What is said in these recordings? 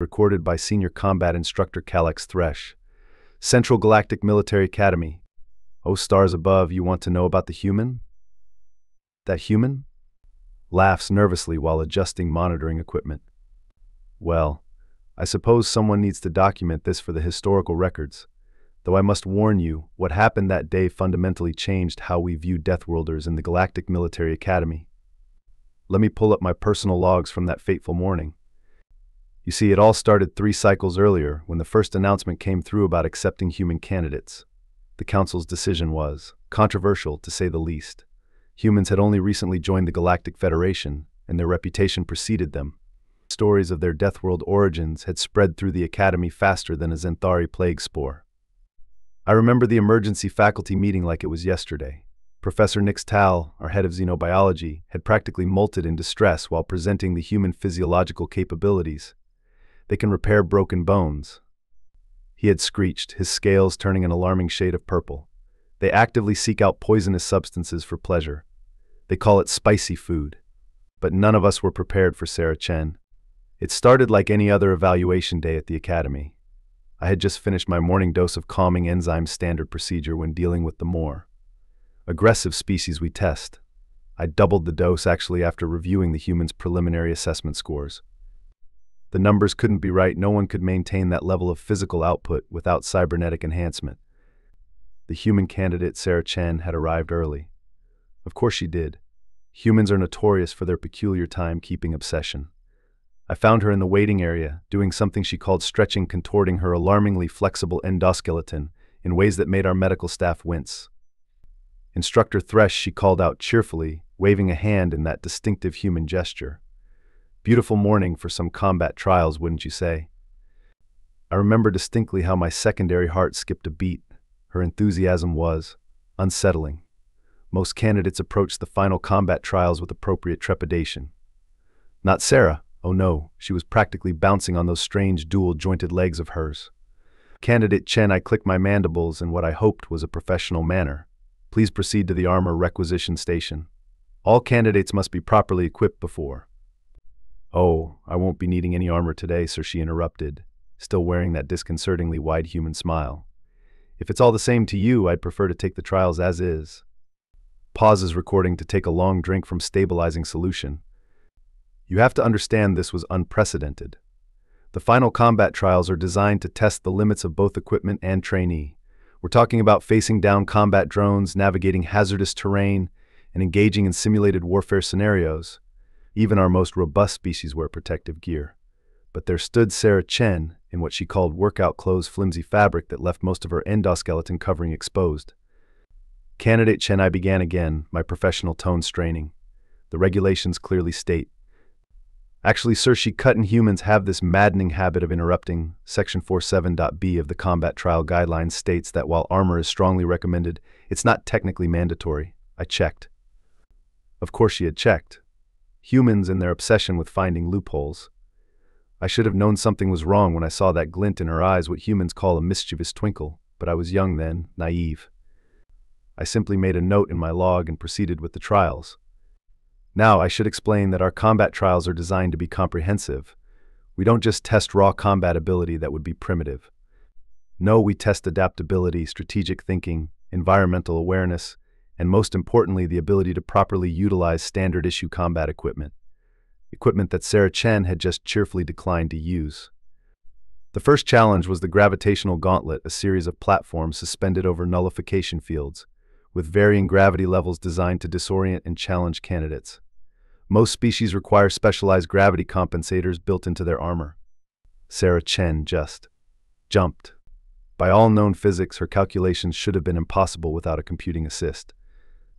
recorded by Senior Combat Instructor Kalax Thresh. Central Galactic Military Academy. Oh, stars above, you want to know about the human? That human? Laughs nervously while adjusting monitoring equipment. Well, I suppose someone needs to document this for the historical records. Though I must warn you, what happened that day fundamentally changed how we view Deathworlders in the Galactic Military Academy. Let me pull up my personal logs from that fateful morning. You see, it all started 3 cycles earlier when the first announcement came through about accepting human candidates. The Council's decision was controversial, to say the least. Humans had only recently joined the Galactic Federation, and their reputation preceded them. Stories of their Deathworld origins had spread through the Academy faster than a Xanthari plague spore. I remember the emergency faculty meeting like it was yesterday. Professor Nix Tal, our head of xenobiology, had practically molted in distress while presenting the human physiological capabilities. They can repair broken bones. He had screeched, his scales turning an alarming shade of purple. They actively seek out poisonous substances for pleasure. They call it spicy food. But none of us were prepared for Sarah Chen. It started like any other evaluation day at the Academy. I had just finished my morning dose of calming enzyme standard procedure when dealing with the more aggressive species we test. I doubled the dose actually after reviewing the humans' preliminary assessment scores. The numbers couldn't be right. No one could maintain that level of physical output without cybernetic enhancement. The human candidate, Sarah Chen, had arrived early. Of course she did. Humans are notorious for their peculiar time-keeping obsession. I found her in the waiting area, doing something she called stretching, contorting her alarmingly flexible endoskeleton in ways that made our medical staff wince. Instructor Thresh, she called out cheerfully, waving a hand in that distinctive human gesture. Beautiful morning for some combat trials, wouldn't you say? I remember distinctly how my secondary heart skipped a beat. Her enthusiasm was unsettling. Most candidates approached the final combat trials with appropriate trepidation. Not Sarah. Oh no, she was practically bouncing on those strange dual-jointed legs of hers. Candidate Chen, I clicked my mandibles in what I hoped was a professional manner. Please proceed to the armor requisition station. All candidates must be properly equipped before. Oh, I won't be needing any armor today, sir, she interrupted, still wearing that disconcertingly wide human smile. If it's all the same to you, I'd prefer to take the trials as is. Pauses recording to take a long drink from stabilizing solution. You have to understand this was unprecedented. The final combat trials are designed to test the limits of both equipment and trainee. We're talking about facing down combat drones, navigating hazardous terrain, and engaging in simulated warfare scenarios. Even our most robust species wear protective gear. But there stood Sarah Chen in what she called workout clothes, flimsy fabric that left most of her endoskeleton covering exposed. Candidate Chen, I began again, my professional tone straining. The regulations clearly state. Actually, sir, she cut in humans have this maddening habit of interrupting. Section 47.b of the Combat Trial Guidelines states that while armor is strongly recommended, it's not technically mandatory. I checked. Of course she had checked. Humans in their obsession with finding loopholes. I should have known something was wrong when I saw that glint in her eyes, what humans call a mischievous twinkle, but I was young then, naive. I simply made a note in my log and proceeded with the trials. Now, I should explain that our combat trials are designed to be comprehensive. We don't just test raw combat ability that would be primitive. No, we test adaptability, strategic thinking, environmental awareness, and most importantly, the ability to properly utilize standard-issue combat equipment. Equipment that Sarah Chen had just cheerfully declined to use. The first challenge was the Gravitational Gauntlet, a series of platforms suspended over nullification fields, with varying gravity levels designed to disorient and challenge candidates. Most species require specialized gravity compensators built into their armor. Sarah Chen just jumped. By all known physics, her calculations should have been impossible without a computing assist.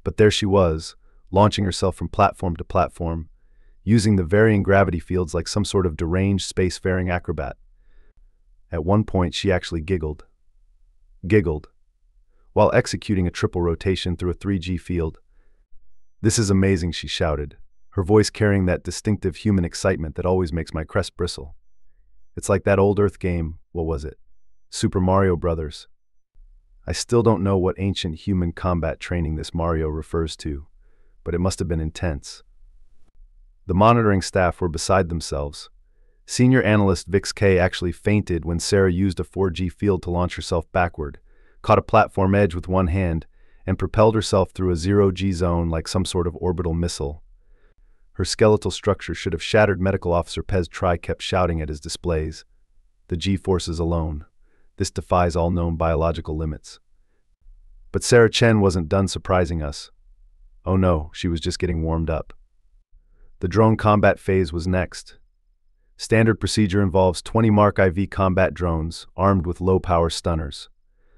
But there she was, launching herself from platform to platform, using the varying gravity fields like some sort of deranged spacefaring acrobat. At one point, she actually giggled. While executing a triple rotation through a 3G field. "This is amazing," she shouted, her voice carrying that distinctive human excitement that always makes my crest bristle. It's like that old Earth game, what was it? Super Mario Brothers. I still don't know what ancient human combat training this Mario refers to, but it must have been intense. The monitoring staff were beside themselves. Senior analyst Vix K actually fainted when Sarah used a 4G field to launch herself backward, caught a platform edge with one hand, and propelled herself through a zero-G zone like some sort of orbital missile. Her skeletal structure should have shattered. Medical Officer Pez Tri kept shouting at his displays. The G-forces alone. This defies all known biological limits. But Sarah Chen wasn't done surprising us. Oh no, she was just getting warmed up. The drone combat phase was next. Standard procedure involves 20 Mark IV combat drones, armed with low-power stunners.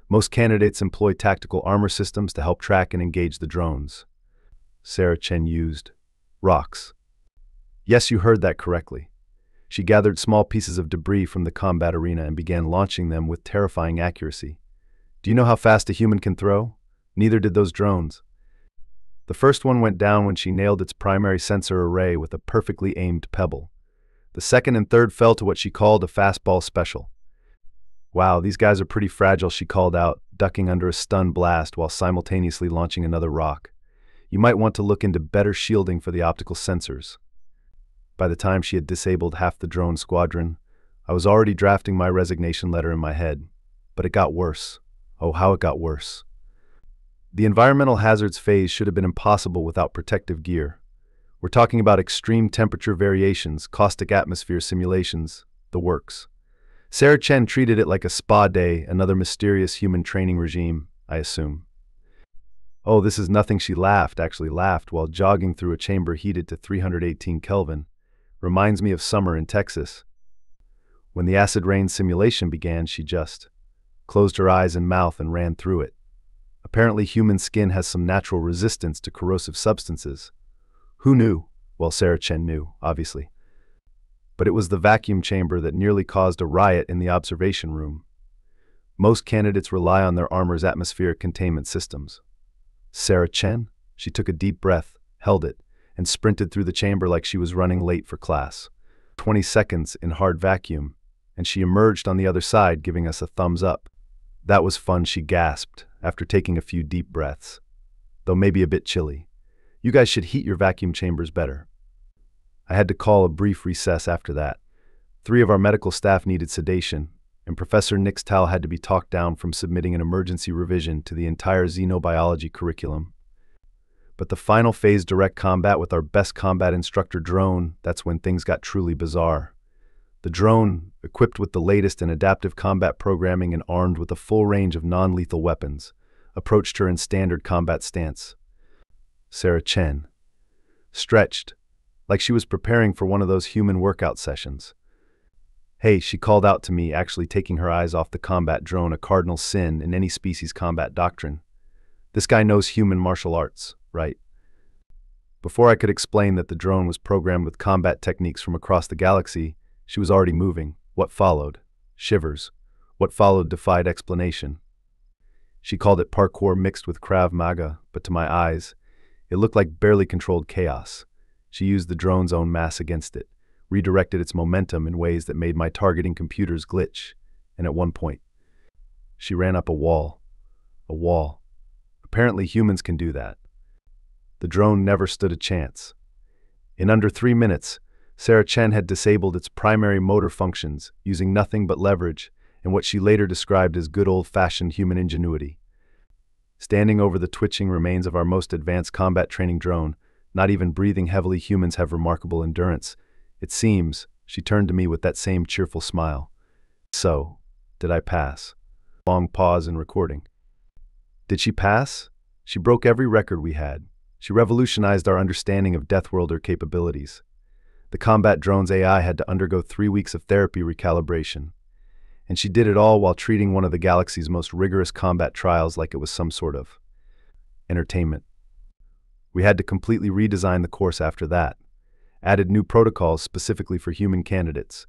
Most candidates employ tactical armor systems to help track and engage the drones. Sarah Chen used rocks. Yes, you heard that correctly. She gathered small pieces of debris from the combat arena and began launching them with terrifying accuracy. Do you know how fast a human can throw? Neither did those drones. The first one went down when she nailed its primary sensor array with a perfectly aimed pebble. The second and third fell to what she called a fastball special. Wow, these guys are pretty fragile, she called out, ducking under a stun blast while simultaneously launching another rock. You might want to look into better shielding for the optical sensors. By the time she had disabled half the drone squadron, I was already drafting my resignation letter in my head. But it got worse. Oh, how it got worse. The environmental hazards phase should have been impossible without protective gear. We're talking about extreme temperature variations, caustic atmosphere simulations, the works. Sarah Chen treated it like a spa day, another mysterious human training regime, I assume. Oh, this is nothing, she actually laughed while jogging through a chamber heated to 318 Kelvin. Reminds me of summer in Texas. When the acid rain simulation began, she just closed her eyes and mouth and ran through it. Apparently human skin has some natural resistance to corrosive substances. Who knew? Well, Sarah Chen knew, obviously. But it was the vacuum chamber that nearly caused a riot in the observation room. Most candidates rely on their armor's atmospheric containment systems. Sarah Chen? She took a deep breath, held it, and sprinted through the chamber like she was running late for class. 20 seconds in hard vacuum, and she emerged on the other side, giving us a thumbs up. That was fun, she gasped, after taking a few deep breaths. Though maybe a bit chilly. You guys should heat your vacuum chambers better. I had to call a brief recess after that. 3 of our medical staff needed sedation, and Professor Nixtal had to be talked down from submitting an emergency revision to the entire xenobiology curriculum. But the final phase, direct combat with our best combat instructor drone, that's when things got truly bizarre. The drone, equipped with the latest in adaptive combat programming and armed with a full range of non-lethal weapons, approached her in standard combat stance. Sarah Chen stretched, like she was preparing for one of those human workout sessions. Hey, she called out to me, actually taking her eyes off the combat drone, a cardinal sin in any species combat doctrine. This guy knows human martial arts, right? Before I could explain that the drone was programmed with combat techniques from across the galaxy, she was already moving. What followed? Shivers. What followed defied explanation. She called it parkour mixed with Krav Maga, but to my eyes, it looked like barely controlled chaos. She used the drone's own mass against it, redirected its momentum in ways that made my targeting computers glitch, and at one point, she ran up a wall. A wall. Apparently humans can do that. The drone never stood a chance. In under 3 minutes, Sarah Chen had disabled its primary motor functions, using nothing but leverage and what she later described as good old-fashioned human ingenuity. Standing over the twitching remains of our most advanced combat training drone, not even breathing heavily, humans have remarkable endurance. It seems, she turned to me with that same cheerful smile. So, did I pass? Long pause in recording. Did she pass? She broke every record we had. She revolutionized our understanding of Deathworlder capabilities. The combat drone's AI had to undergo 3 weeks of therapy recalibration. And she did it all while treating one of the galaxy's most rigorous combat trials like it was some sort of entertainment. We had to completely redesign the course after that, added new protocols specifically for human candidates,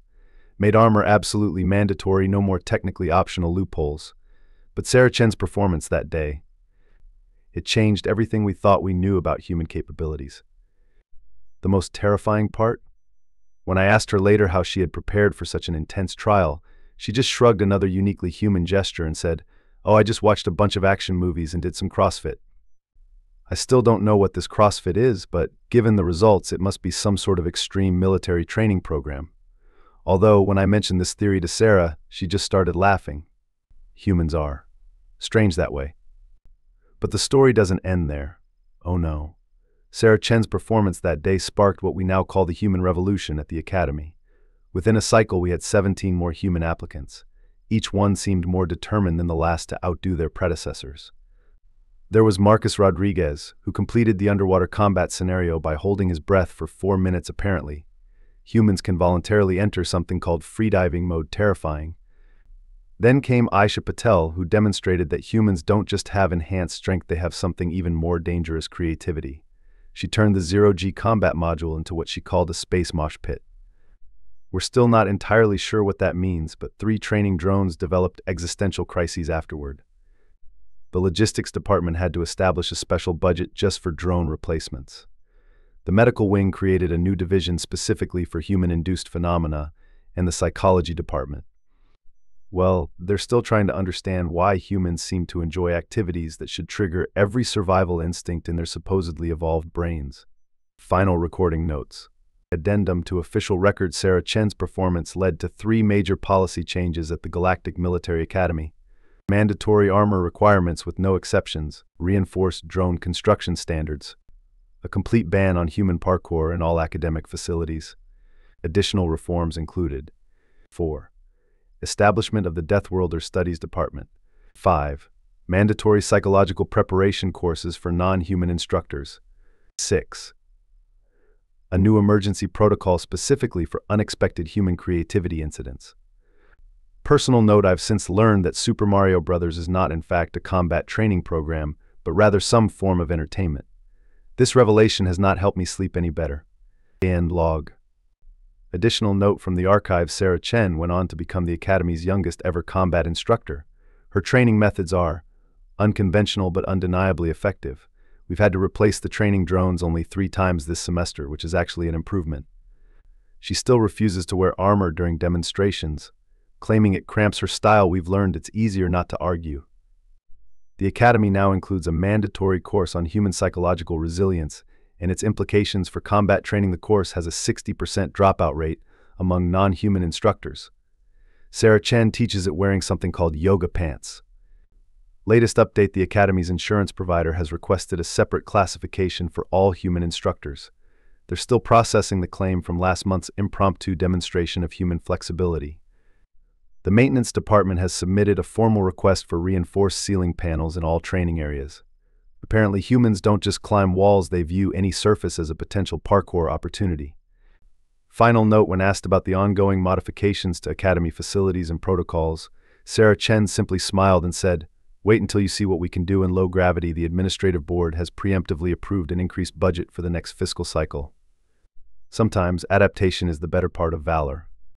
made armor absolutely mandatory, no more technically optional loopholes. But Sarah Chen's performance that day, it changed everything we thought we knew about human capabilities. The most terrifying part? When I asked her later how she had prepared for such an intense trial, she just shrugged another uniquely human gesture and said, "Oh, I just watched a bunch of action movies and did some CrossFit." I still don't know what this CrossFit is, but given the results, it must be some sort of extreme military training program. Although, when I mentioned this theory to Sarah, she just started laughing. Humans are strange that way. But the story doesn't end there. Oh no. Sarah Chen's performance that day sparked what we now call the human revolution at the Academy. Within a cycle, we had 17 more human applicants. Each one seemed more determined than the last to outdo their predecessors. There was Marcus Rodriguez, who completed the underwater combat scenario by holding his breath for 4 minutes apparently. Humans can voluntarily enter something called freediving mode terrifying. Then came Aisha Patel, who demonstrated that humans don't just have enhanced strength, they have something even more dangerous: creativity. She turned the zero-G combat module into what she called a space mosh pit. We're still not entirely sure what that means, but 3 training drones developed existential crises afterward. The logistics department had to establish a special budget just for drone replacements. The medical wing created a new division specifically for human-induced phenomena, and the psychology department. Well, they're still trying to understand why humans seem to enjoy activities that should trigger every survival instinct in their supposedly evolved brains. Final recording notes. Addendum to official record: Sarah Chen's performance led to 3 major policy changes at the Galactic Military Academy. Mandatory armor requirements with no exceptions, reinforced drone construction standards, a complete ban on human parkour in all academic facilities. Additional reforms included: 4. Establishment of the Deathworlder Studies Department. 5. Mandatory psychological preparation courses for non-human instructors. 6. A new emergency protocol specifically for unexpected human creativity incidents. Personal note: I've since learned that Super Mario Bros. Is not in fact a combat training program, but rather some form of entertainment. This revelation has not helped me sleep any better. End log. Additional note from the archive: Sarah Chen went on to become the Academy's youngest ever combat instructor. Her training methods are unconventional but undeniably effective. We've had to replace the training drones only 3 times this semester, which is actually an improvement. She still refuses to wear armor during demonstrations, claiming it cramps her style. We've learned it's easier not to argue. The Academy now includes a mandatory course on human psychological resilience and its implications for combat training. The course has a 60% dropout rate among non-human instructors. Sarah Chen teaches it wearing something called yoga pants. Latest update: the Academy's insurance provider has requested a separate classification for all human instructors. They're still processing the claim from last month's impromptu demonstration of human flexibility. The maintenance department has submitted a formal request for reinforced ceiling panels in all training areas. Apparently, humans don't just climb walls, they view any surface as a potential parkour opportunity. Final note: when asked about the ongoing modifications to Academy facilities and protocols, Sarah Chen simply smiled and said, "Wait until you see what we can do in low gravity. The administrative board has preemptively approved an increased budget for the next fiscal cycle." Sometimes adaptation is the better part of valor.